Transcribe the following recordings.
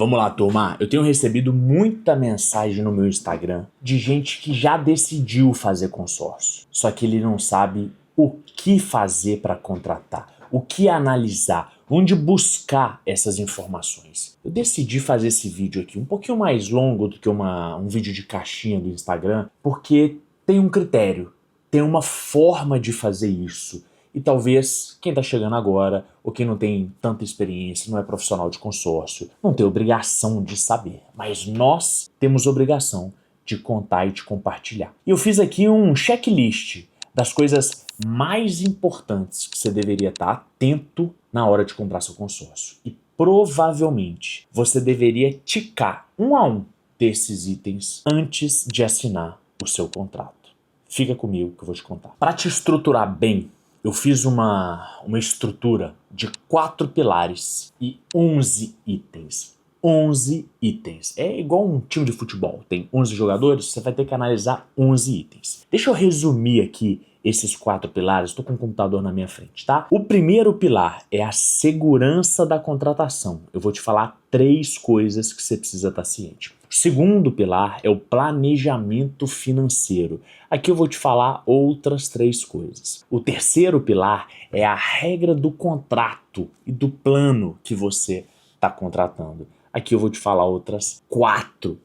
Vamos lá, turma. Eu tenho recebido muita mensagem no meu Instagram de gente que já decidiu fazer consórcio, só que ele não sabe o que fazer para contratar, o que analisar, onde buscar essas informações. Eu decidi fazer esse vídeo aqui um pouquinho mais longo do que um vídeo de caixinha do Instagram, porque tem um critério, tem uma forma de fazer isso. E talvez quem está chegando agora, ou quem não tem tanta experiência, não é profissional de consórcio, não tem obrigação de saber. Mas nós temos obrigação de contar e de compartilhar. E eu fiz aqui um checklist das coisas mais importantes que você deveria estar atento na hora de comprar seu consórcio. E provavelmente você deveria ticar um a um desses itens antes de assinar o seu contrato. Fica comigo que eu vou te contar. Para te estruturar bem, eu fiz uma estrutura de 4 pilares e 11 itens. 11 itens. É igual um time de futebol. Tem 11 jogadores, você vai ter que analisar 11 itens. Deixa eu resumir aqui esses 4 pilares. Estou com o computador na minha frente, tá? O primeiro pilar é a segurança da contratação. Eu vou te falar 3 coisas que você precisa estar ciente. O segundo pilar é o planejamento financeiro. Aqui eu vou te falar outras 3 coisas. O terceiro pilar é a regra do contrato e do plano que você está contratando. Aqui eu vou te falar outras 4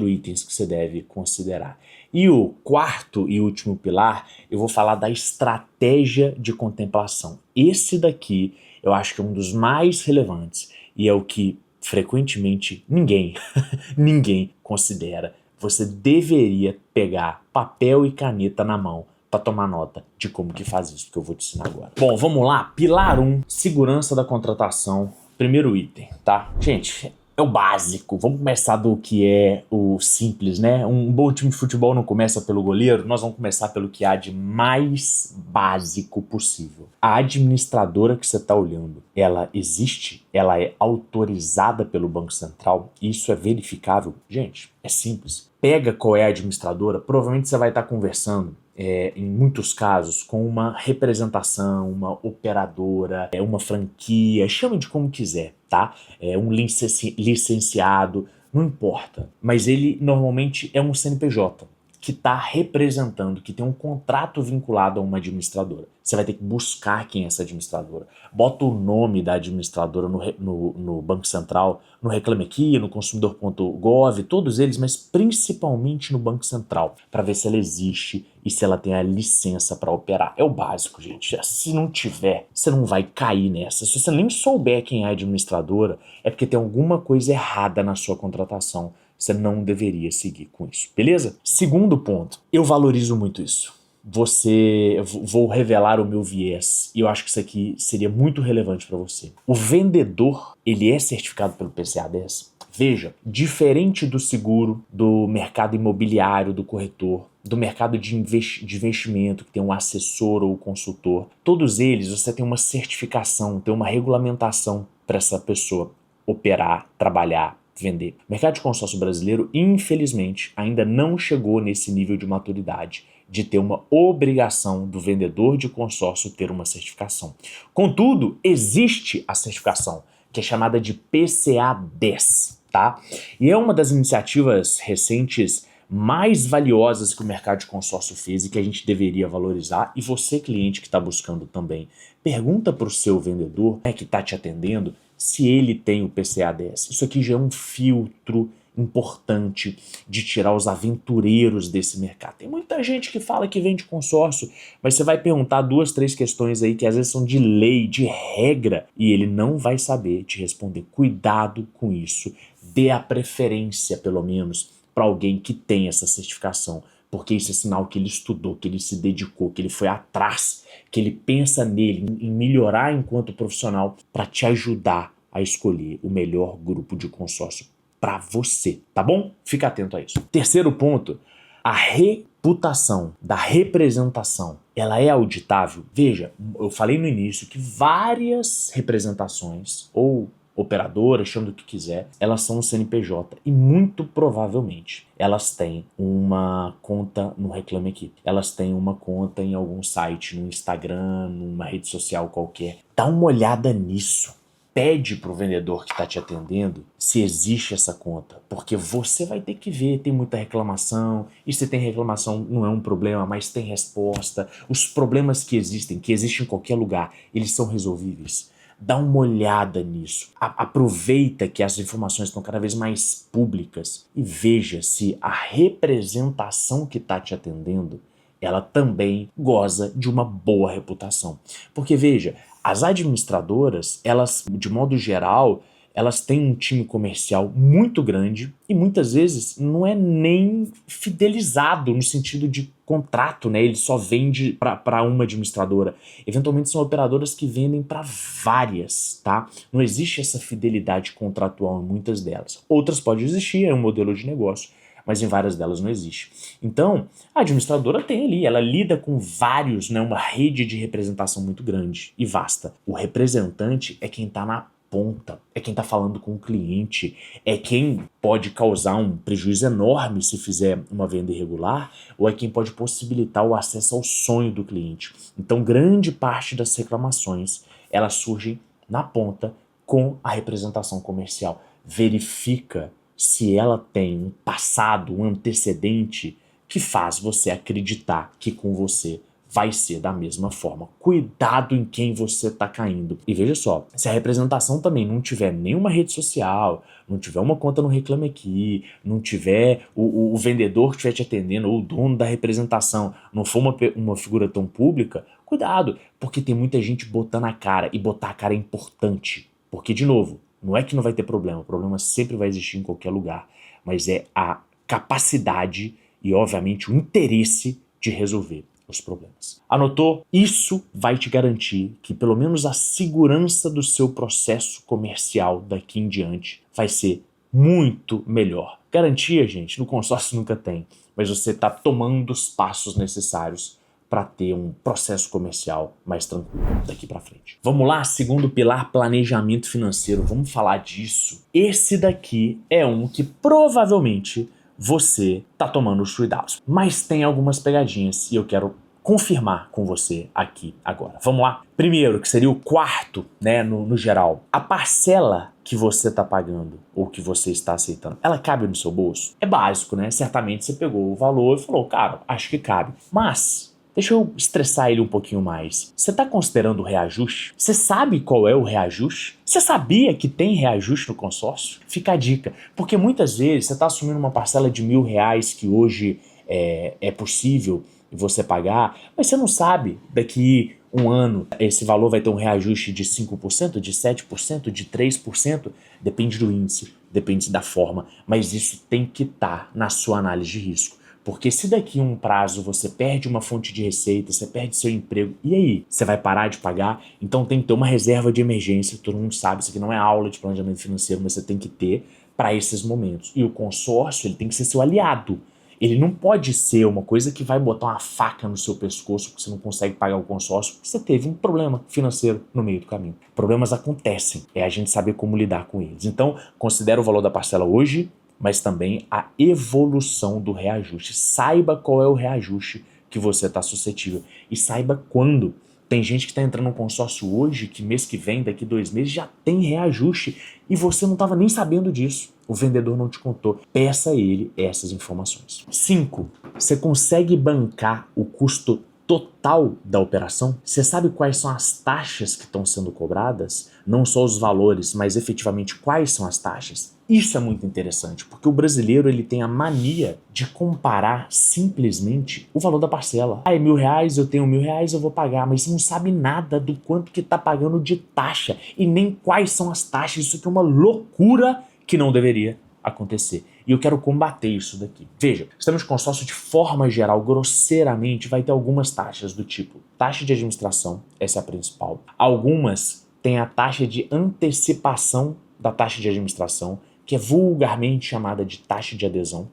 itens que você deve considerar. E o quarto e último pilar, eu vou falar da estratégia de contemplação. Esse daqui eu acho que é um dos mais relevantes e é o que frequentemente ninguém considera. Você deveria pegar papel e caneta na mão para tomar nota de como que faz isso, que eu vou te ensinar agora. Bom, vamos lá. Pilar 1, segurança da contratação. Primeiro item, tá? Gente, é o básico. Vamos começar do que é o simples, né? Um bom time de futebol não começa pelo goleiro, nós vamos começar pelo que há de mais básico possível. A administradora que você está olhando, ela existe? Ela é autorizada pelo Banco Central? Isso é verificável? Gente, é simples. Pega qual é a administradora, provavelmente você vai estar conversando em muitos casos, com uma representação, uma operadora, uma franquia, chame de como quiser, tá? Um licenciado, não importa. Mas ele normalmente é um CNPJ que está representando, que tem um contrato vinculado a uma administradora. Você vai ter que buscar quem é essa administradora. Bota o nome da administradora no Banco Central, no Reclame Aqui, no consumidor.gov, todos eles, mas principalmente no Banco Central, para ver se ela existe e se ela tem a licença para operar. É o básico, gente. Se não tiver, você não vai cair nessa. Se você nem souber quem é a administradora, é porque tem alguma coisa errada na sua contratação. Você não deveria seguir com isso, beleza? Segundo ponto, eu valorizo muito isso. Vou revelar o meu viés e eu acho que isso aqui seria muito relevante para você. O vendedor, ele é certificado pelo PCA-10? Veja, diferente do seguro, do mercado imobiliário, do corretor, do mercado de investimento, que tem um assessor ou consultor, todos eles você tem uma certificação, tem uma regulamentação para essa pessoa operar, trabalhar, vender. O mercado de consórcio brasileiro, infelizmente, ainda não chegou nesse nível de maturidade de ter uma obrigação do vendedor de consórcio ter uma certificação. Contudo, existe a certificação, que é chamada de PCA-10, tá? E é uma das iniciativas recentes mais valiosas que o mercado de consórcio fez e que a gente deveria valorizar. E você, cliente que está buscando também, pergunta para o seu vendedor, que está te atendendo, se ele tem o PCA-10. Isso aqui já é um filtro importante de tirar os aventureiros desse mercado. Tem muita gente que fala que vende consórcio, mas você vai perguntar 2, 3 questões aí que às vezes são de lei, de regra, e ele não vai saber te responder. Cuidado com isso. Dê a preferência, pelo menos, para alguém que tem essa certificação, porque isso é sinal que ele estudou, que ele se dedicou, que ele foi atrás, que ele pensa nele, em melhorar enquanto profissional para te ajudar a escolher o melhor grupo de consórcio para você, tá bom? Fica atento a isso. Terceiro ponto, a reputação da representação, ela é auditável? Veja, eu falei no início que várias representações ou operadoras, chama do que quiser, elas são um CNPJ e muito provavelmente elas têm uma conta no Reclame Aqui, elas têm uma conta em algum site, no Instagram, numa rede social qualquer. Dá uma olhada nisso. pede para o vendedor que está te atendendo se existe essa conta, porque você vai ter que ver, tem muita reclamação, e se tem reclamação não é um problema, mas tem resposta. Os problemas que existem em qualquer lugar, eles são resolvíveis. Dá uma olhada nisso. Aproveita que as informações estão cada vez mais públicas e veja se a representação que está te atendendo, ela também goza de uma boa reputação. Porque veja, as administradoras, elas, de modo geral, elas têm um time comercial muito grande e muitas vezes não é nem fidelizado no sentido de contrato, né? Ele só vende para uma administradora. Eventualmente são operadoras que vendem para várias, tá? Não existe essa fidelidade contratual em muitas delas. Outras pode existir, é um modelo de negócio, mas em várias delas não existe. Então, a administradora tem ali, ela lida com vários, né, uma rede de representação muito grande e vasta. O representante é quem está na ponta, é quem está falando com o cliente, é quem pode causar um prejuízo enorme se fizer uma venda irregular, ou é quem pode possibilitar o acesso ao sonho do cliente. Então, grande parte das reclamações, elas surgem na ponta com a representação comercial. Verifica se ela tem um passado, um antecedente que faz você acreditar que com você vai ser da mesma forma. Cuidado em quem você está caindo. E veja só, se a representação também não tiver nenhuma rede social, não tiver uma conta no Reclame Aqui, não tiver o vendedor que estiver te atendendo, ou o dono da representação, não for uma figura tão pública, cuidado, porque tem muita gente botando a cara, e botar a cara é importante. Porque, de novo, não é que não vai ter problema, o problema sempre vai existir em qualquer lugar, mas é a capacidade e, obviamente, o interesse de resolver os problemas. Anotou? Isso vai te garantir que pelo menos a segurança do seu processo comercial daqui em diante vai ser muito melhor. Garantia, gente, no consórcio nunca tem, mas você está tomando os passos necessários para ter um processo comercial mais tranquilo daqui para frente. Vamos lá, segundo pilar, planejamento financeiro. Vamos falar disso. Esse daqui é um que provavelmente você tá tomando os cuidados, mas tem algumas pegadinhas e eu quero confirmar com você aqui agora. Vamos lá? Primeiro, que seria o quarto, né, no geral. A parcela que você tá pagando ou que você está aceitando, ela cabe no seu bolso? É básico, né? Certamente você pegou o valor e falou, cara, acho que cabe. Mas deixa eu estressar ele um pouquinho mais. Você está considerando o reajuste? Você sabe qual é o reajuste? Você sabia que tem reajuste no consórcio? Fica a dica, porque muitas vezes você está assumindo uma parcela de R$1.000 que hoje é possível você pagar, mas você não sabe daqui um ano esse valor vai ter um reajuste de 5%, de 7%, de 3%, depende do índice, depende da forma, mas isso tem que estar na sua análise de risco. Porque se daqui a um prazo você perde uma fonte de receita, você perde seu emprego, e aí? Você vai parar de pagar? Então tem que ter uma reserva de emergência, todo mundo sabe, isso aqui não é aula de planejamento financeiro, mas você tem que ter para esses momentos. E o consórcio, ele tem que ser seu aliado. Ele não pode ser uma coisa que vai botar uma faca no seu pescoço porque você não consegue pagar o consórcio porque você teve um problema financeiro no meio do caminho. Problemas acontecem, é a gente saber como lidar com eles. Então, considera o valor da parcela hoje, mas também a evolução do reajuste. Saiba qual é o reajuste que você está suscetível e saiba quando. Tem gente que está entrando no consórcio hoje, que mês que vem, daqui 2 meses, já tem reajuste e você não estava nem sabendo disso. O vendedor não te contou. Peça a ele essas informações. 5. Você consegue bancar o custo total da operação? Você sabe quais são as taxas que estão sendo cobradas? Não só os valores, mas efetivamente quais são as taxas? Isso é muito interessante, porque o brasileiro ele tem a mania de comparar simplesmente o valor da parcela. Ah, é R$1.000, eu tenho R$1.000, eu vou pagar, mas você não sabe nada do quanto que está pagando de taxa e nem quais são as taxas. Isso aqui é uma loucura que não deveria acontecer. E eu quero combater isso daqui. Veja, estamos de consórcio de forma geral, grosseiramente, vai ter algumas taxas do tipo taxa de administração, essa é a principal. Algumas têm a taxa de antecipação da taxa de administração, que é vulgarmente chamada de taxa de adesão,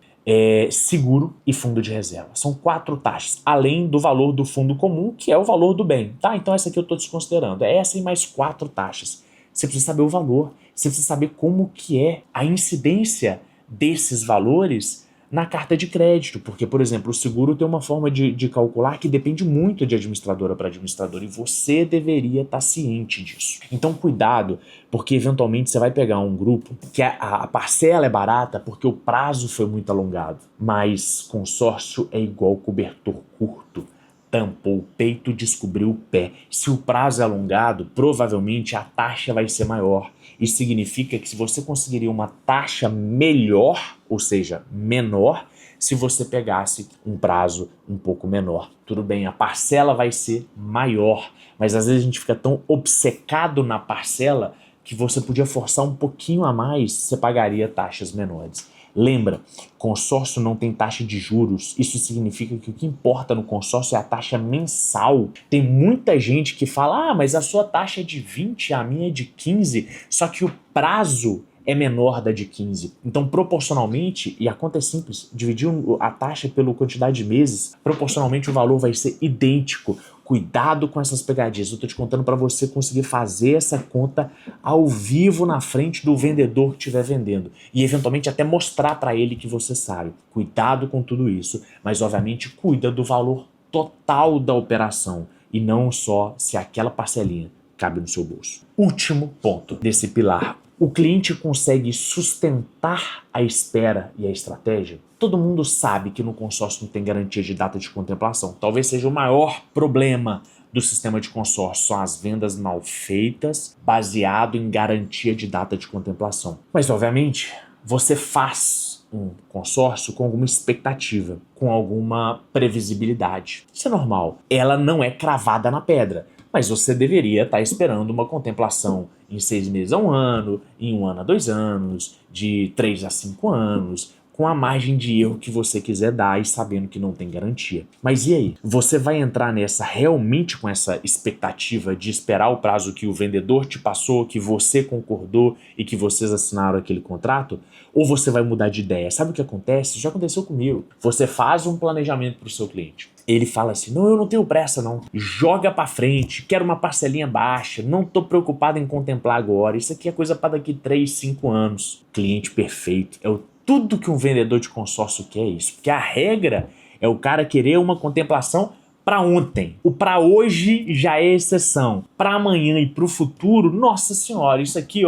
seguro e fundo de reserva. São 4 taxas, além do valor do fundo comum, que é o valor do bem. Tá? Então essa aqui eu estou desconsiderando. É essa e mais 4 taxas. Você precisa saber o valor, você precisa saber como que é a incidência desses valores na carta de crédito, porque, por exemplo, o seguro tem uma forma de calcular que depende muito de administradora para administradora e você deveria estar ciente disso. Então, cuidado, porque eventualmente você vai pegar um grupo que a parcela é barata porque o prazo foi muito alongado, mas consórcio é igual cobertor curto. Tampou o peito, descobriu o pé. Se o prazo é alongado, provavelmente a taxa vai ser maior. Isso significa que se você conseguiria uma taxa melhor, ou seja, menor, se você pegasse um prazo um pouco menor. Tudo bem, a parcela vai ser maior, mas às vezes a gente fica tão obcecado na parcela que você podia forçar um pouquinho a mais, você pagaria taxas menores. Lembra, consórcio não tem taxa de juros, isso significa que o que importa no consórcio é a taxa mensal. Tem muita gente que fala, mas a sua taxa é de 20, a minha é de 15, só que o prazo é menor da de 15. Então, proporcionalmente, e a conta é simples, dividir a taxa pela quantidade de meses, proporcionalmente o valor vai ser idêntico. Cuidado com essas pegadinhas. Eu tô te contando para você conseguir fazer essa conta ao vivo na frente do vendedor que estiver vendendo e eventualmente até mostrar para ele que você sabe. Cuidado com tudo isso, mas obviamente cuida do valor total da operação e não só se aquela parcelinha cabe no seu bolso. Último ponto desse pilar. O cliente consegue sustentar a espera e a estratégia? Todo mundo sabe que no consórcio não tem garantia de data de contemplação. Talvez seja o maior problema do sistema de consórcio, são as vendas mal feitas, baseado em garantia de data de contemplação. Mas, obviamente, você faz um consórcio com alguma expectativa, com alguma previsibilidade. Isso é normal. Ela não é cravada na pedra. Mas você deveria estar esperando uma contemplação em 6 meses a 1 ano, em 1 ano a 2 anos, de 3 a 5 anos, com a margem de erro que você quiser dar e sabendo que não tem garantia. Mas e aí? Você vai entrar nessa realmente com essa expectativa de esperar o prazo que o vendedor te passou, que você concordou e que vocês assinaram aquele contrato? Ou você vai mudar de ideia? Sabe o que acontece? Já aconteceu comigo. Você faz um planejamento para o seu cliente. Ele fala assim, não, eu não tenho pressa não, joga pra frente, quero uma parcelinha baixa, não tô preocupado em contemplar agora, isso aqui é coisa para daqui 3, 5 anos. Cliente perfeito, tudo que um vendedor de consórcio quer é isso, porque a regra é o cara querer uma contemplação para ontem. O para hoje já é exceção, para amanhã e para o futuro, nossa senhora, isso aqui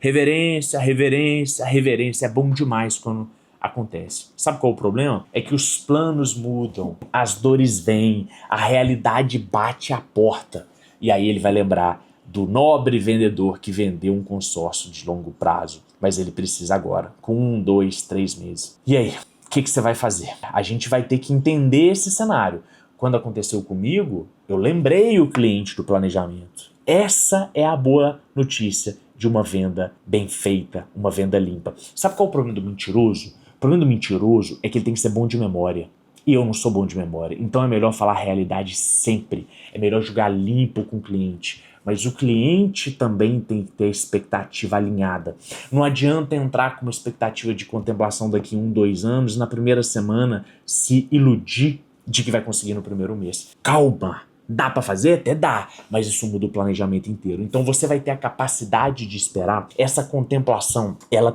reverência, reverência, reverência, é bom demais quando acontece. Sabe qual é o problema? É que os planos mudam, as dores vêm, a realidade bate à porta. E aí ele vai lembrar do nobre vendedor que vendeu um consórcio de longo prazo, mas ele precisa agora, com 1, 2, 3 meses. E aí, o que você vai fazer? A gente vai ter que entender esse cenário. Quando aconteceu comigo, eu lembrei o cliente do planejamento. Essa é a boa notícia de uma venda bem feita, uma venda limpa. Sabe qual é o problema do mentiroso? O problema do mentiroso é que ele tem que ser bom de memória. E eu não sou bom de memória. Então é melhor falar a realidade sempre. É melhor jogar limpo com o cliente. Mas o cliente também tem que ter a expectativa alinhada. Não adianta entrar com uma expectativa de contemplação daqui 1, 2 anos, na primeira semana se iludir de que vai conseguir no primeiro mês. Calma! Dá pra fazer? Até dá, mas isso muda o planejamento inteiro. Então você vai ter a capacidade de esperar. Essa contemplação, ela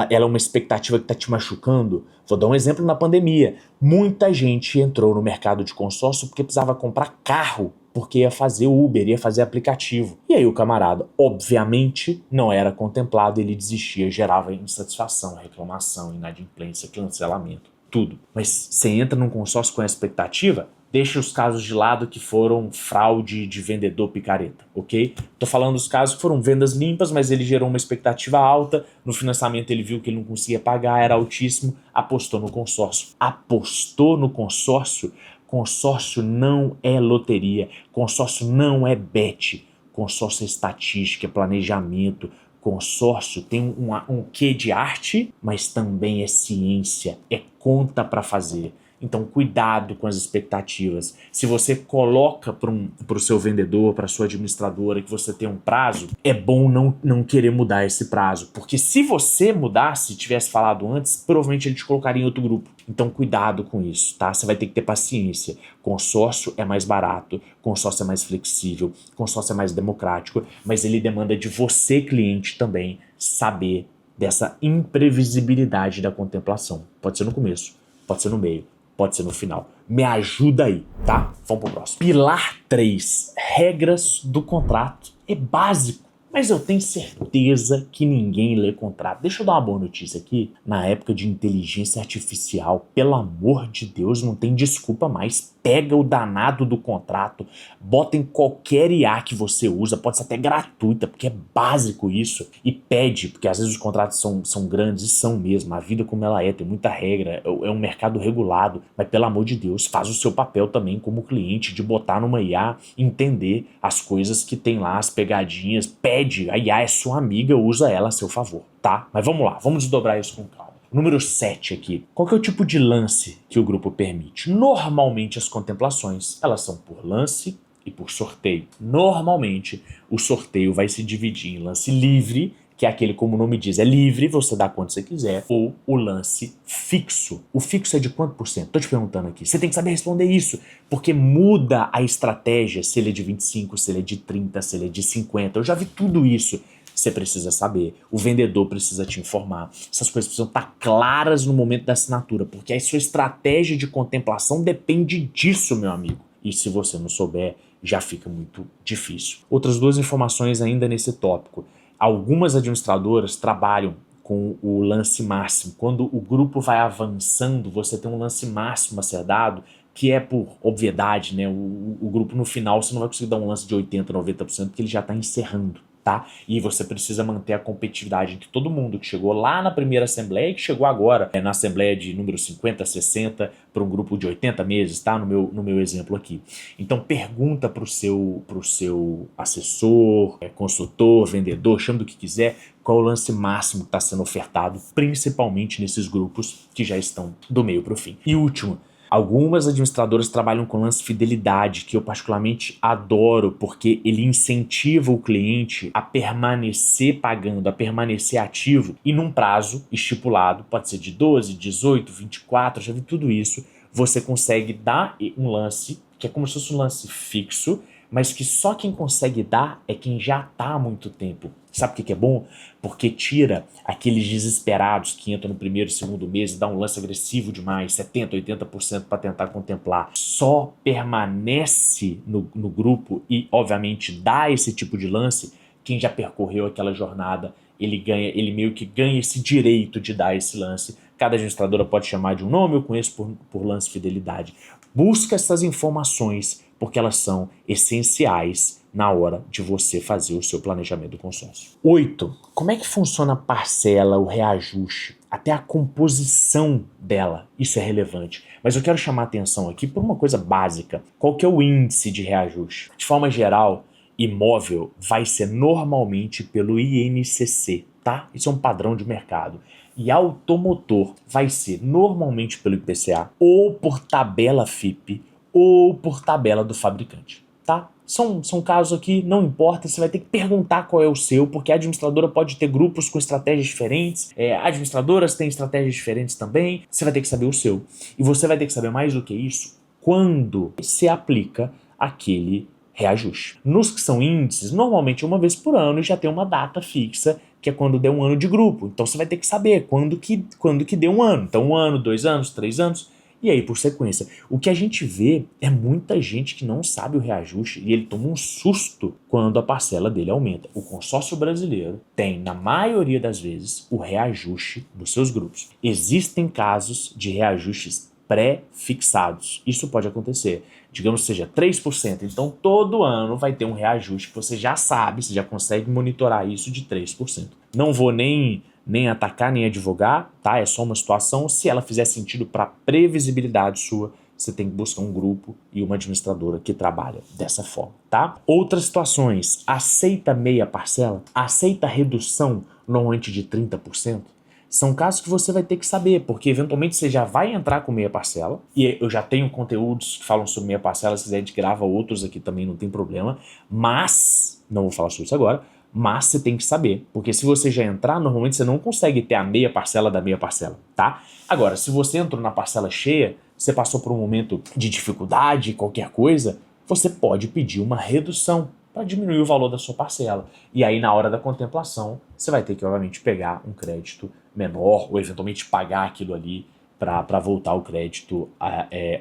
é uma expectativa que tá te machucando. Vou dar um exemplo na pandemia. Muita gente entrou no mercado de consórcio porque precisava comprar carro, porque ia fazer Uber, ia fazer aplicativo. E aí o camarada, obviamente, não era contemplado, ele desistia, gerava insatisfação, reclamação, inadimplência, cancelamento, tudo. Mas você entra num consórcio com a expectativa, deixa os casos de lado que foram fraude de vendedor picareta, ok? Tô falando dos casos que foram vendas limpas, mas ele gerou uma expectativa alta, no financiamento ele viu que ele não conseguia pagar, era altíssimo, apostou no consórcio. Apostou no consórcio? Consórcio não é loteria, consórcio não é bet, consórcio é estatística, é planejamento, consórcio tem um quê de arte, mas também é ciência, é conta para fazer. Então, cuidado com as expectativas. Se você coloca para o seu vendedor, para a sua administradora, que você tem um prazo, é bom não querer mudar esse prazo. Porque se você mudasse, tivesse falado antes, provavelmente ele te colocaria em outro grupo. Então, cuidado com isso, tá? Você vai ter que ter paciência. Consórcio é mais barato, consórcio é mais flexível, consórcio é mais democrático, mas ele demanda de você, cliente, também saber dessa imprevisibilidade da contemplação. Pode ser no começo, pode ser no meio, pode ser no final. Me ajuda aí, tá? Vamos pro próximo. Pilar 3, regras do contrato. É básico, mas eu tenho certeza que ninguém lê contrato. Deixa eu dar uma boa notícia aqui. Na época de inteligência artificial, pelo amor de Deus, não tem desculpa mais. Pega o danado do contrato, bota em qualquer IA que você usa, pode ser até gratuita, porque é básico isso, e pede, porque às vezes os contratos são grandes, e são mesmo, a vida como ela é, tem muita regra, é um mercado regulado, mas pelo amor de Deus, faz o seu papel também como cliente, de botar numa IA, entender as coisas que tem lá, as pegadinhas, pede, a IA é sua amiga, usa ela a seu favor, tá? Mas vamos lá, vamos desdobrar isso com calma. Número 7 aqui. Qual que é o tipo de lance que o grupo permite? Normalmente as contemplações, elas são por lance e por sorteio. Normalmente o sorteio vai se dividir em lance livre, que é aquele, como o nome diz, é livre, você dá quanto você quiser, ou o lance fixo. O fixo é de quanto por cento? Tô te perguntando aqui. Você tem que saber responder isso, porque muda a estratégia, se ele é de 25, se ele é de 30, se ele é de 50. Eu já vi tudo isso. Você precisa saber, o vendedor precisa te informar, essas coisas precisam estar claras no momento da assinatura, porque a sua estratégia de contemplação depende disso, meu amigo. E se você não souber, já fica muito difícil. Outras duas informações ainda nesse tópico. Algumas administradoras trabalham com o lance máximo. Quando o grupo vai avançando, você tem um lance máximo a ser dado, que é por obviedade, né? O grupo no final você não vai conseguir dar um lance de 80%, 90%, porque ele já está encerrando. Tá? E você precisa manter a competitividade entre todo mundo que chegou lá na primeira assembleia e que chegou agora na assembleia de número 50, 60 para um grupo de 80 meses, tá? No meu exemplo aqui. Então pergunta pro seu assessor, consultor, vendedor, chama do que quiser, qual é o lance máximo que está sendo ofertado, principalmente nesses grupos que já estão do meio para o fim. E último, algumas administradoras trabalham com lance fidelidade, que eu particularmente adoro, porque ele incentiva o cliente a permanecer pagando, a permanecer ativo, e num prazo estipulado, pode ser de 12, 18, 24, já vi tudo isso, você consegue dar um lance, que é como se fosse um lance fixo, mas que só quem consegue dar é quem já está há muito tempo. Sabe o que é bom? Porque tira aqueles desesperados que entram no primeiro, segundo mês e dá um lance agressivo demais, 70%, 80% para tentar contemplar. Só permanece no grupo e, obviamente, dá esse tipo de lance quem já percorreu aquela jornada. Ele meio que ganha esse direito de dar esse lance. Cada administradora pode chamar de um nome, eu conheço por lance fidelidade. Busca essas informações, porque elas são essenciais na hora de você fazer o seu planejamento do consórcio. 8. Como é que funciona a parcela, o reajuste? Até a composição dela, isso é relevante. Mas eu quero chamar a atenção aqui por uma coisa básica. Qual que é o índice de reajuste? De forma geral, imóvel vai ser normalmente pelo INCC, tá? Isso é um padrão de mercado. E automotor vai ser normalmente pelo IPCA, ou por tabela FIPE, ou por tabela do fabricante, tá? São casos aqui, não importa, você vai ter que perguntar qual é o seu, porque a administradora pode ter grupos com estratégias diferentes, administradoras têm estratégias diferentes também, você vai ter que saber o seu. E você vai ter que saber mais do que isso, quando se aplica aquele reajuste. Nos que são índices, normalmente uma vez por ano já tem uma data fixa, que é quando der um ano de grupo. Então você vai ter que saber quando que deu um ano. Então 1 ano, 2 anos, 3 anos, e aí por sequência. O que a gente vê é muita gente que não sabe o reajuste e ele toma um susto quando a parcela dele aumenta. O consórcio brasileiro tem, na maioria das vezes, o reajuste dos seus grupos. Existem casos de reajustes pré-fixados. Isso pode acontecer. Digamos que seja 3%. Então, todo ano vai ter um reajuste que você já sabe, você já consegue monitorar isso de 3%. Não vou nem atacar, nem advogar, tá? É só uma situação. Se ela fizer sentido para previsibilidade sua, você tem que buscar um grupo e uma administradora que trabalha dessa forma, tá? Outras situações. Aceita meia parcela? Aceita redução normalmente de 30%? São casos que você vai ter que saber, porque eventualmente você já vai entrar com meia parcela, e eu já tenho conteúdos que falam sobre meia parcela, se quiser a gente grava outros aqui também, não tem problema, mas, não vou falar sobre isso agora, mas você tem que saber, porque se você já entrar, normalmente você não consegue ter a meia parcela da meia parcela, tá? Agora, se você entrou na parcela cheia, você passou por um momento de dificuldade, qualquer coisa, você pode pedir uma redução. para diminuir o valor da sua parcela. E aí, na hora da contemplação, você vai ter que, obviamente, pegar um crédito menor ou eventualmente pagar aquilo ali para voltar ao crédito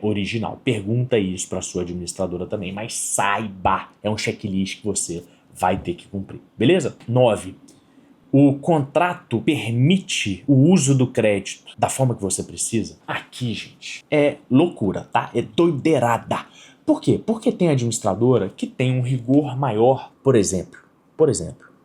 original. Pergunta isso para sua administradora também, mas saiba, é um checklist que você vai ter que cumprir, beleza? 9. O contrato permite o uso do crédito da forma que você precisa? Aqui, gente, é loucura, tá? É doideirada. Por quê? Porque tem administradora que tem um rigor maior, por exemplo,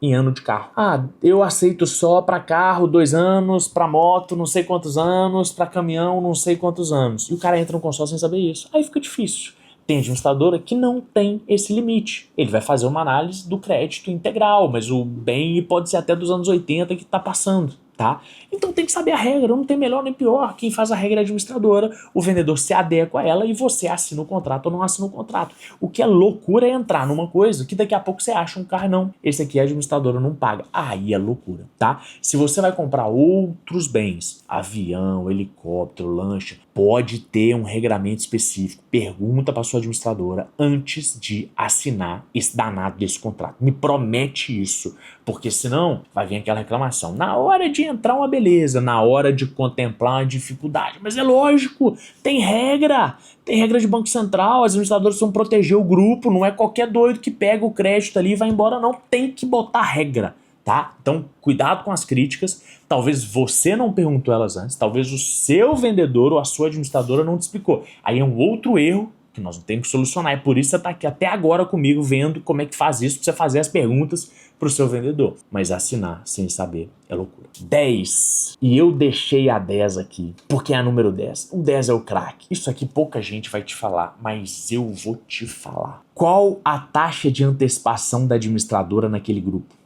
em ano de carro. Ah, eu aceito só para carro 2 anos, para moto não sei quantos anos, para caminhão não sei quantos anos. E o cara entra no consórcio sem saber isso. Aí fica difícil. Tem administradora que não tem esse limite. Ele vai fazer uma análise do crédito integral, mas o bem pode ser até dos anos 80 que está passando, tá? Então tem que saber a regra, não tem melhor nem pior. Quem faz a regra é a administradora, o vendedor se adequa a ela e você assina o contrato ou não assina o contrato. O que é loucura é entrar numa coisa que daqui a pouco você acha um carro, não. Esse aqui a administradora não paga. Aí é loucura, tá? Se você vai comprar outros bens, avião, helicóptero, lancha, pode ter um regramento específico. Pergunta para sua administradora antes de assinar esse danado desse contrato. Me promete isso, porque senão vai vir aquela reclamação. Na hora de entrar uma beleza, na hora de contemplar uma dificuldade. Mas é lógico, tem regra de Banco Central, as administradoras precisam proteger o grupo, não é qualquer doido que pega o crédito ali e vai embora, não. Tem que botar regra. Tá? Então, cuidado com as críticas. Talvez você não perguntou elas antes, talvez o seu vendedor ou a sua administradora não te explicou. Aí é um outro erro que nós não temos que solucionar. É por isso que você está aqui até agora comigo vendo como é que faz isso, para você fazer as perguntas para o seu vendedor. Mas assinar sem saber é loucura. 10. E eu deixei a 10 aqui, porque é a número 10. O 10 é o craque. Isso aqui pouca gente vai te falar, mas eu vou te falar. Qual a taxa de antecipação da administradora naquele grupo?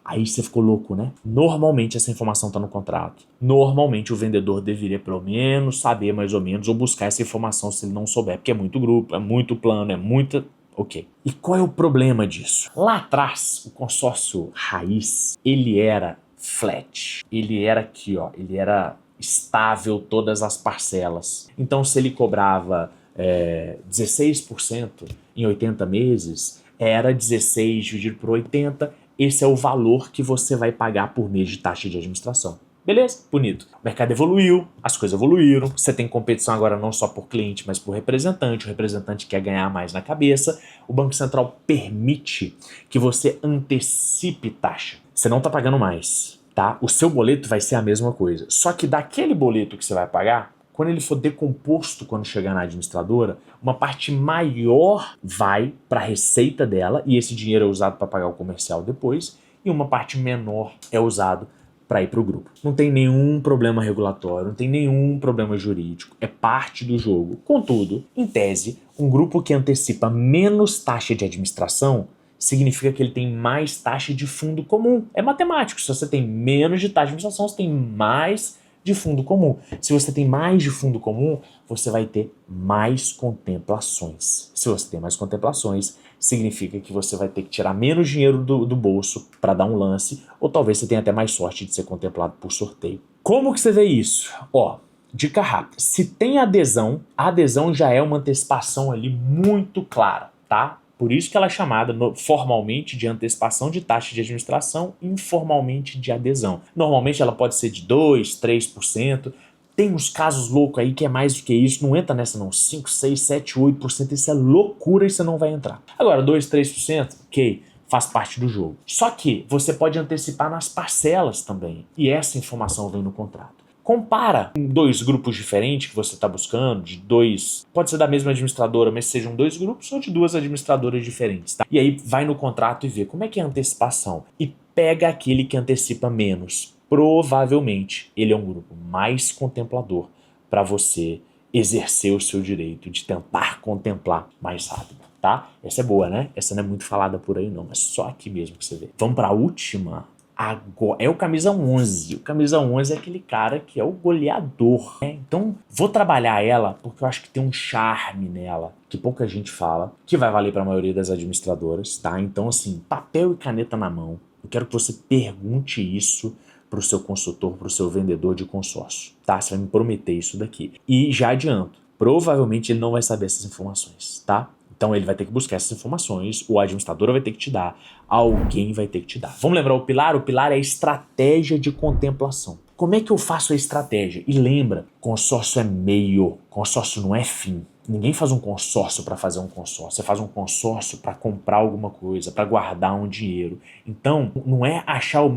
Aí você ficou louco, né? Normalmente essa informação está no contrato. Normalmente o vendedor deveria pelo menos saber mais ou menos ou buscar essa informação se ele não souber, porque é muito grupo, é muito plano, é muita... Ok. E qual é o problema disso? Lá atrás, o consórcio raiz, ele era flat. Ele era aqui, ó, ele era estável todas as parcelas. Então se ele cobrava 16% em 80 meses, era 16 dividido por 80. Esse é o valor que você vai pagar por mês de taxa de administração. Beleza? Bonito. O mercado evoluiu, as coisas evoluíram, você tem competição agora não só por cliente, mas por representante. O representante quer ganhar mais na cabeça. O Banco Central permite que você antecipe taxa. Você não está pagando mais, tá? O seu boleto vai ser a mesma coisa. Só que daquele boleto que você vai pagar, quando ele for decomposto quando chegar na administradora, uma parte maior vai para a receita dela e esse dinheiro é usado para pagar o comercial depois e uma parte menor é usado para ir para o grupo. Não tem nenhum problema regulatório, não tem nenhum problema jurídico, é parte do jogo. Contudo, em tese, um grupo que antecipa menos taxa de administração significa que ele tem mais taxa de fundo comum. É matemático, se você tem menos de taxa de administração, você tem mais de fundo comum. Se você tem mais de fundo comum, você vai ter mais contemplações. Se você tem mais contemplações, significa que você vai ter que tirar menos dinheiro do bolso para dar um lance, ou talvez você tenha até mais sorte de ser contemplado por sorteio. Como que você vê isso? Ó, dica rápida. Se tem adesão, a adesão já é uma antecipação ali muito clara, tá? Por isso que ela é chamada formalmente de antecipação de taxa de administração, informalmente de adesão. Normalmente ela pode ser de 2%, 3%. Tem uns casos loucos aí que é mais do que isso. Não entra nessa não. 5, 6, 7, 8%. Isso é loucura e você não vai entrar. Agora, 2, 3%, ok, faz parte do jogo. Só que você pode antecipar nas parcelas também. E essa informação vem no contrato. Compara com 2 grupos diferentes que você está buscando, de 2, pode ser da mesma administradora, mas sejam 2 grupos ou de 2 administradoras diferentes, tá? E aí vai no contrato e vê como é que é a antecipação e pega aquele que antecipa menos. Provavelmente ele é um grupo mais contemplador para você exercer o seu direito de tentar contemplar mais rápido, tá? Essa é boa, né? Essa não é muito falada por aí não, mas só aqui mesmo que você vê. Vamos para a última. Agora, é o camisa 11. O camisa 11 é aquele cara que é o goleador, né? Então, vou trabalhar ela porque eu acho que tem um charme nela que pouca gente fala, que vai valer para a maioria das administradoras, tá? Então, assim, papel e caneta na mão. Eu quero que você pergunte isso para o seu consultor, para o seu vendedor de consórcio, tá? Você vai me prometer isso daqui. E já adianto, provavelmente ele não vai saber essas informações, tá? Então ele vai ter que buscar essas informações, o administrador vai ter que te dar, alguém vai ter que te dar. Vamos lembrar o pilar? O pilar é a estratégia de contemplação. Como é que eu faço a estratégia? E lembra, consórcio é meio, consórcio não é fim. Ninguém faz um consórcio para fazer um consórcio. Você faz um consórcio para comprar alguma coisa, para guardar um dinheiro. Então, não é achar o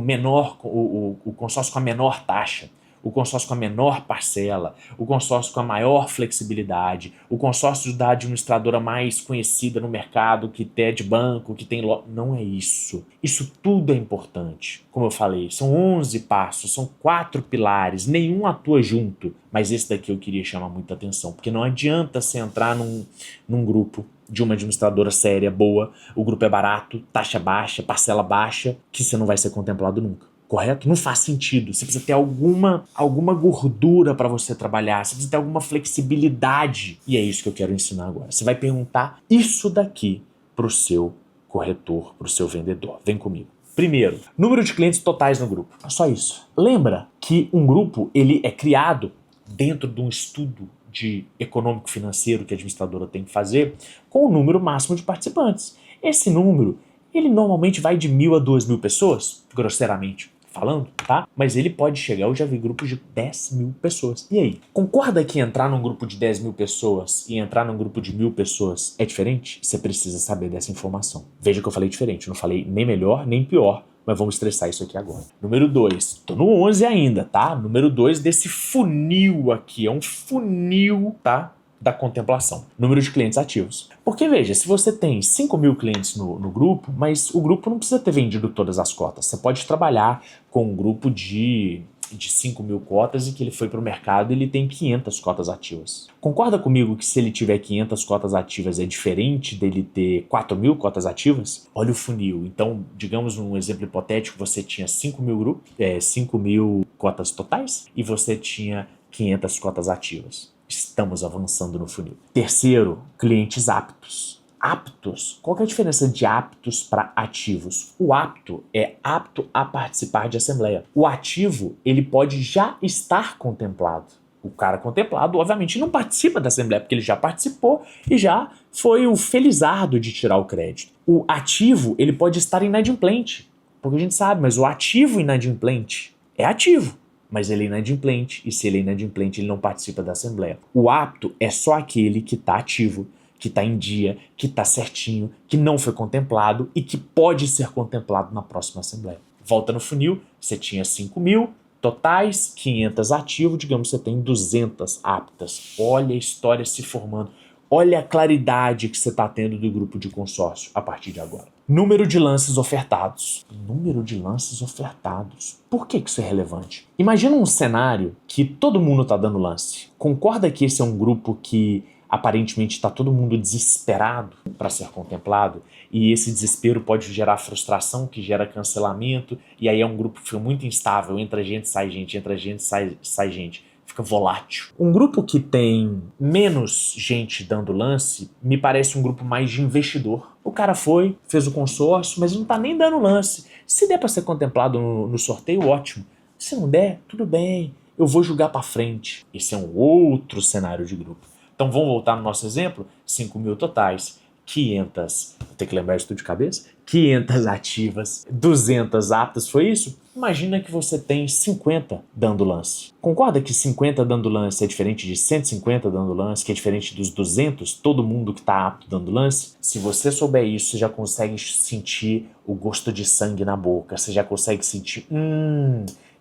consórcio com a menor taxa, o consórcio com a menor parcela, o consórcio com a maior flexibilidade, o consórcio da administradora mais conhecida no mercado, que é de banco, que tem... Não é isso. Isso tudo é importante. Como eu falei, são 11 passos, são 4 pilares, nenhum atua junto. Mas esse daqui eu queria chamar muita atenção, porque não adianta você entrar num grupo de uma administradora séria, boa, o grupo é barato, taxa baixa, parcela baixa, que você não vai ser contemplado nunca. Correto? Não faz sentido. Você precisa ter alguma gordura para você trabalhar, você precisa ter alguma flexibilidade. E é isso que eu quero ensinar agora. Você vai perguntar isso daqui para o seu corretor, para o seu vendedor. Vem comigo. Primeiro, número de clientes totais no grupo. Só isso. Lembra que um grupo ele é criado dentro de um estudo de econômico-financeiro que a administradora tem que fazer com o número máximo de participantes. Esse número, ele normalmente vai de 1.000 a 2.000 pessoas, grosseiramente falando, tá? Mas ele pode chegar, eu já vi grupos de 10.000 pessoas. E aí? Concorda que entrar num grupo de 10.000 pessoas e entrar num grupo de 1.000 pessoas é diferente? Você precisa saber dessa informação. Veja que eu falei diferente, eu não falei nem melhor nem pior, mas vamos estressar isso aqui agora. Número 2, tô no 11 ainda, tá? Número 2 desse funil aqui, é um funil, tá? Da contemplação. Número de clientes ativos. Porque veja, se você tem 5.000 clientes no grupo, mas o grupo não precisa ter vendido todas as cotas. Você pode trabalhar com um grupo de 5.000 cotas e que ele foi para o mercado e ele tem 500 cotas ativas. Concorda comigo que se ele tiver 500 cotas ativas é diferente dele ter 4.000 cotas ativas? Olha o funil. Então, digamos um exemplo hipotético, você tinha 5.000 cotas totais e você tinha 500 cotas ativas. Estamos avançando no funil. Terceiro, clientes aptos. Aptos. Qual que é a diferença de aptos para ativos? O apto é apto a participar de assembleia. O ativo, ele pode já estar contemplado. O cara contemplado, obviamente, não participa da assembleia, porque ele já participou e já foi o felizardo de tirar o crédito. O ativo, ele pode estar inadimplente, porque a gente sabe, mas o ativo inadimplente é ativo. Mas ele é inadimplente, e se ele é inadimplente, ele não participa da assembleia. O apto é só aquele que está ativo, que está em dia, que está certinho, que não foi contemplado e que pode ser contemplado na próxima assembleia. Volta no funil, você tinha 5.000 totais, 500 ativos, digamos que você tem 200 aptas. Olha a história se formando. Olha a claridade que você está tendo do grupo de consórcio a partir de agora. Número de lances ofertados. Número de lances ofertados. Por que isso é relevante? Imagina um cenário que todo mundo está dando lance. Concorda que esse é um grupo que aparentemente está todo mundo desesperado para ser contemplado? E esse desespero pode gerar frustração, que gera cancelamento. E aí é um grupo que fica muito instável. Entra gente, sai gente, entra gente, sai gente. Fica volátil. Um grupo que tem menos gente dando lance me parece um grupo mais de investidor. O cara foi, fez o consórcio, mas ele não tá nem dando lance. Se der para ser contemplado no sorteio, ótimo. Se não der, tudo bem, eu vou jogar para frente. Esse é um outro cenário de grupo. Então vamos voltar no nosso exemplo? 5.000 totais, 500, vou ter que lembrar isso tudo de cabeça, 500 ativas, 200 aptas, foi isso? Imagina que você tem 50 dando lance. Concorda que 50 dando lance é diferente de 150 dando lance, que é diferente dos 200, todo mundo que está apto dando lance? Se você souber isso, você já consegue sentir o gosto de sangue na boca, você já consegue sentir,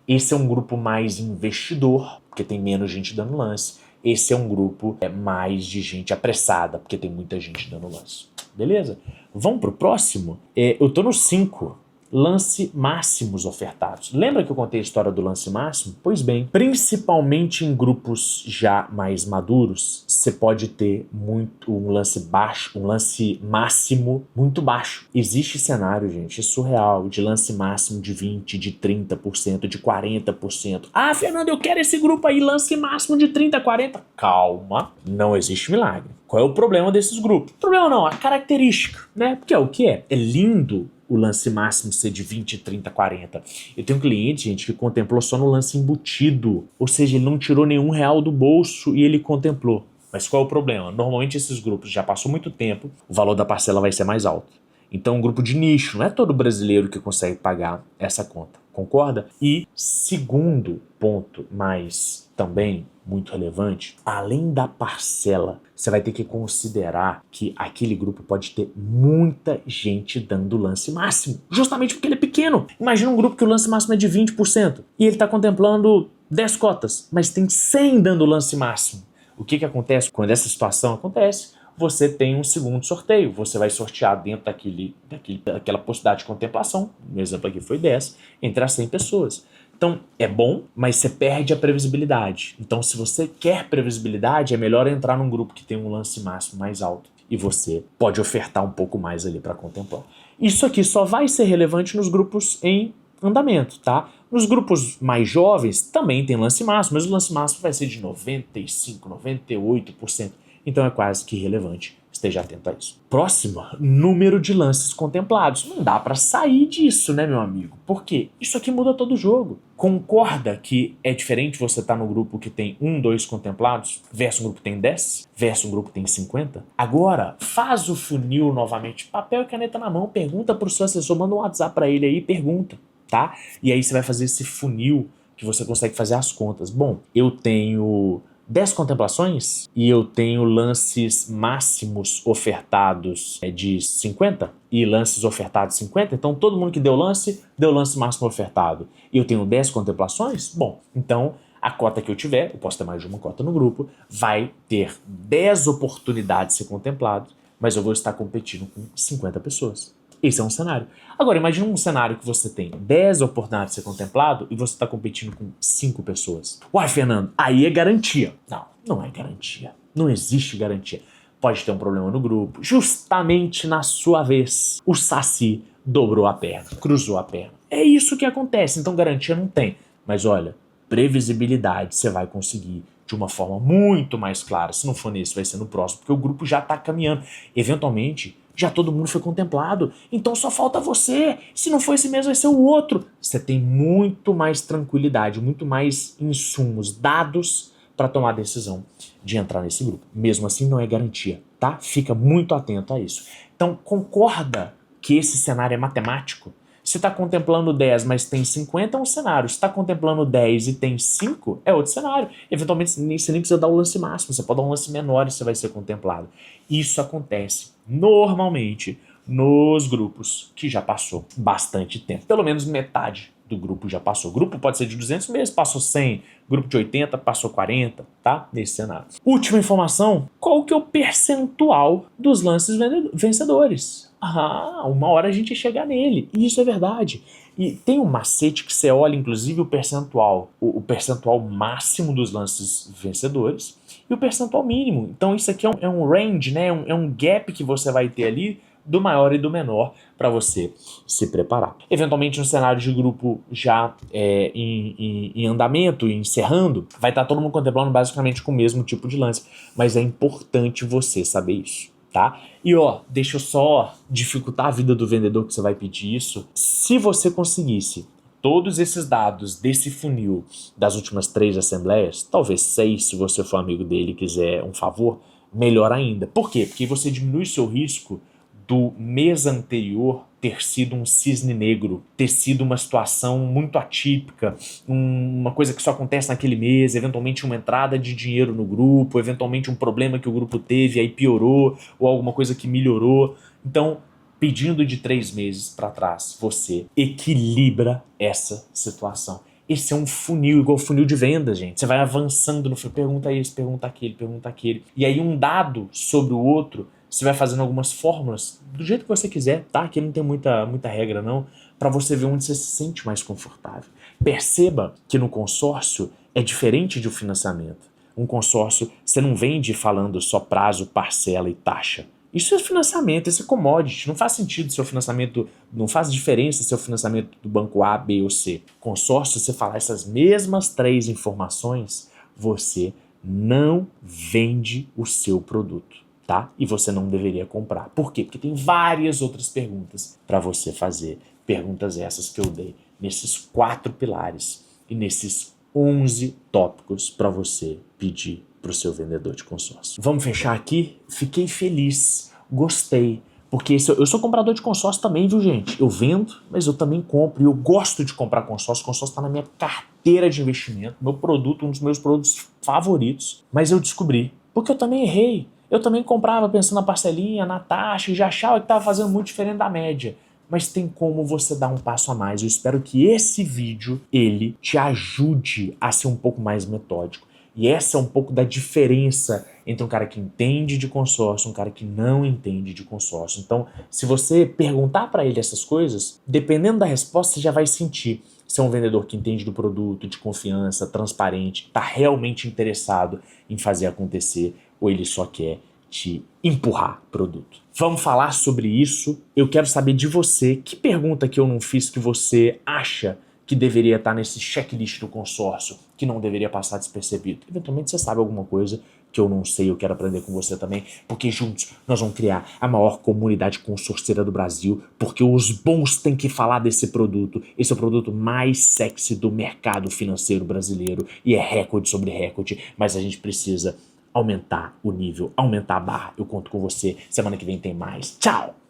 esse é um grupo mais investidor, porque tem menos gente dando lance. Esse é um grupo mais de gente apressada, porque tem muita gente dando lance. Beleza? Vamos pro próximo? Eu tô no 5. Lance máximos ofertados. Lembra que eu contei a história do lance máximo? Pois bem, principalmente em grupos já mais maduros, você pode ter um lance baixo, um lance máximo muito baixo. Existe cenário, gente, é surreal, de lance máximo de 20%, de 30%, de 40%. Ah, Fernando, eu quero esse grupo aí, lance máximo de 30%, 40%. Calma, não existe milagre. Qual é o problema desses grupos? Problema não, a característica, né? Porque é o que é? É lindo o lance máximo ser de 20, 30, 40. Eu tenho um cliente, gente, que contemplou só no lance embutido. Ou seja, ele não tirou nenhum real do bolso e ele contemplou. Mas qual é o problema? Normalmente esses grupos já passou muito tempo, o valor da parcela vai ser mais alto. Então um grupo de nicho, não é todo brasileiro que consegue pagar essa conta, concorda? E segundo ponto, mas também muito relevante, além da parcela, você vai ter que considerar que aquele grupo pode ter muita gente dando lance máximo, justamente porque ele é pequeno. Imagina um grupo que o lance máximo é de 20% e ele está contemplando 10 cotas, mas tem 100 dando lance máximo. O que acontece quando essa situação acontece? Você tem um segundo sorteio, você vai sortear dentro daquela possibilidade de contemplação, no exemplo aqui foi 10, entre as 100 pessoas. Então, é bom, mas você perde a previsibilidade. Então, se você quer previsibilidade, é melhor entrar num grupo que tem um lance máximo mais alto e você pode ofertar um pouco mais ali para contemplar. Isso aqui só vai ser relevante nos grupos em andamento, tá? Nos grupos mais jovens também tem lance máximo, mas o lance máximo vai ser de 95%, 98%. Então é quase que irrelevante. Esteja atento a isso. Próximo, número de lances contemplados. Não dá pra sair disso, né, meu amigo? Por quê? Isso aqui muda todo o jogo. Concorda que é diferente você estar no grupo que tem 1, 2 contemplados versus um grupo que tem 10, versus um grupo que tem 50? Agora, faz o funil novamente. Papel e caneta na mão, pergunta pro seu assessor, manda um WhatsApp pra ele aí, pergunta, tá? E aí você vai fazer esse funil que você consegue fazer as contas. Bom, eu tenho 10 contemplações e eu tenho lances máximos ofertados de 50 e lances ofertados 50, então todo mundo que deu lance máximo ofertado. E eu tenho 10 contemplações? Bom, então a cota que eu tiver, eu posso ter mais de uma cota no grupo, vai ter 10 oportunidades de ser contemplado, mas eu vou estar competindo com 50 pessoas. Esse é um cenário. Agora, imagine um cenário que você tem 10 oportunidades de ser contemplado e você está competindo com 5 pessoas. Uai, Fernando, aí é garantia. Não, não é garantia. Não existe garantia. Pode ter um problema no grupo. Justamente na sua vez, o Saci dobrou a perna, cruzou a perna. É isso que acontece, então garantia não tem. Mas olha, previsibilidade você vai conseguir de uma forma muito mais clara. Se não for nesse, vai ser no próximo, porque o grupo já está caminhando. Eventualmente, já todo mundo foi contemplado, então só falta você. Se não for esse mesmo, vai ser o outro. Você tem muito mais tranquilidade, muito mais insumos, dados para tomar a decisão de entrar nesse grupo. Mesmo assim, não é garantia, tá? Fica muito atento a isso. Então, concorda que esse cenário é matemático? Se está contemplando 10, mas tem 50, é um cenário. Se está contemplando 10 e tem 5, é outro cenário. Eventualmente, você nem precisa dar o lance máximo, você pode dar um lance menor e você vai ser contemplado. Isso acontece normalmente nos grupos que já passou bastante tempo. Pelo menos metade do grupo já passou. O grupo pode ser de 200 meses, passou 100. Grupo de 80, passou 40, tá? Nesse cenário. Última informação, qual que é o percentual dos lances vencedores? Uma hora a gente ia chegar nele. E isso é verdade. E tem um macete que você olha, inclusive, o percentual máximo dos lances vencedores e o percentual mínimo. Então isso aqui é um range, né? É um gap que você vai ter ali do maior e do menor para você se preparar. Eventualmente, no cenário de grupo já em andamento e encerrando, vai estar todo mundo contemplando basicamente com o mesmo tipo de lance, mas é importante você saber isso, tá? E deixa eu só dificultar a vida do vendedor que você vai pedir isso. Se você conseguisse todos esses dados desse funil das últimas 3 assembleias, talvez 6 se você for amigo dele e quiser um favor, melhor ainda. Por quê? Porque você diminui o seu risco do mês anterior ter sido um cisne negro, ter sido uma situação muito atípica, uma coisa que só acontece naquele mês, eventualmente uma entrada de dinheiro no grupo, eventualmente um problema que o grupo teve, aí piorou, ou alguma coisa que melhorou. Então, pedindo de 3 meses para trás, você equilibra essa situação. Esse é um funil, igual funil de vendas, gente. Você vai avançando no funil, pergunta esse, pergunta aquele. E aí um dado sobre o outro, você vai fazendo algumas fórmulas do jeito que você quiser, tá? Aqui não tem muita regra não, para você ver onde você se sente mais confortável. Perceba que no consórcio é diferente de um financiamento. Um consórcio, você não vende falando só prazo, parcela e taxa. Isso é financiamento, isso é commodity. Não faz sentido seu financiamento, não faz diferença seu financiamento do banco A, B ou C. Consórcio, você falar essas mesmas 3 informações, você não vende o seu produto, tá? E você não deveria comprar. Por quê? Porque tem várias outras perguntas para você fazer. Perguntas essas que eu dei nesses 4 pilares e nesses 11 tópicos para você pedir para o seu vendedor de consórcio. Vamos fechar aqui? Fiquei feliz, gostei. Porque eu sou comprador de consórcio também, viu, gente? Eu vendo, mas eu também compro. E eu gosto de comprar consórcio. O consórcio está na minha carteira de investimento. Meu produto, um dos meus produtos favoritos. Mas eu descobri. Porque eu também errei. Eu também comprava pensando na parcelinha, na taxa, e já achava que estava fazendo muito diferente da média. Mas tem como você dar um passo a mais. Eu espero que esse vídeo, ele te ajude a ser um pouco mais metódico. E essa é um pouco da diferença entre um cara que entende de consórcio e um cara que não entende de consórcio. Então, se você perguntar para ele essas coisas, dependendo da resposta, você já vai sentir se é um vendedor que entende do produto, de confiança, transparente, está realmente interessado em fazer acontecer, ou ele só quer te empurrar produto. Vamos falar sobre isso. Eu quero saber de você, que pergunta que eu não fiz que você acha que deveria estar nesse checklist do consórcio, que não deveria passar despercebido. Eventualmente você sabe alguma coisa que eu não sei, eu quero aprender com você também, porque juntos nós vamos criar a maior comunidade consorcieira do Brasil, porque os bons têm que falar desse produto. Esse é o produto mais sexy do mercado financeiro brasileiro e é recorde sobre recorde, mas a gente precisa aumentar o nível, aumentar a barra. Eu conto com você. Semana que vem tem mais. Tchau!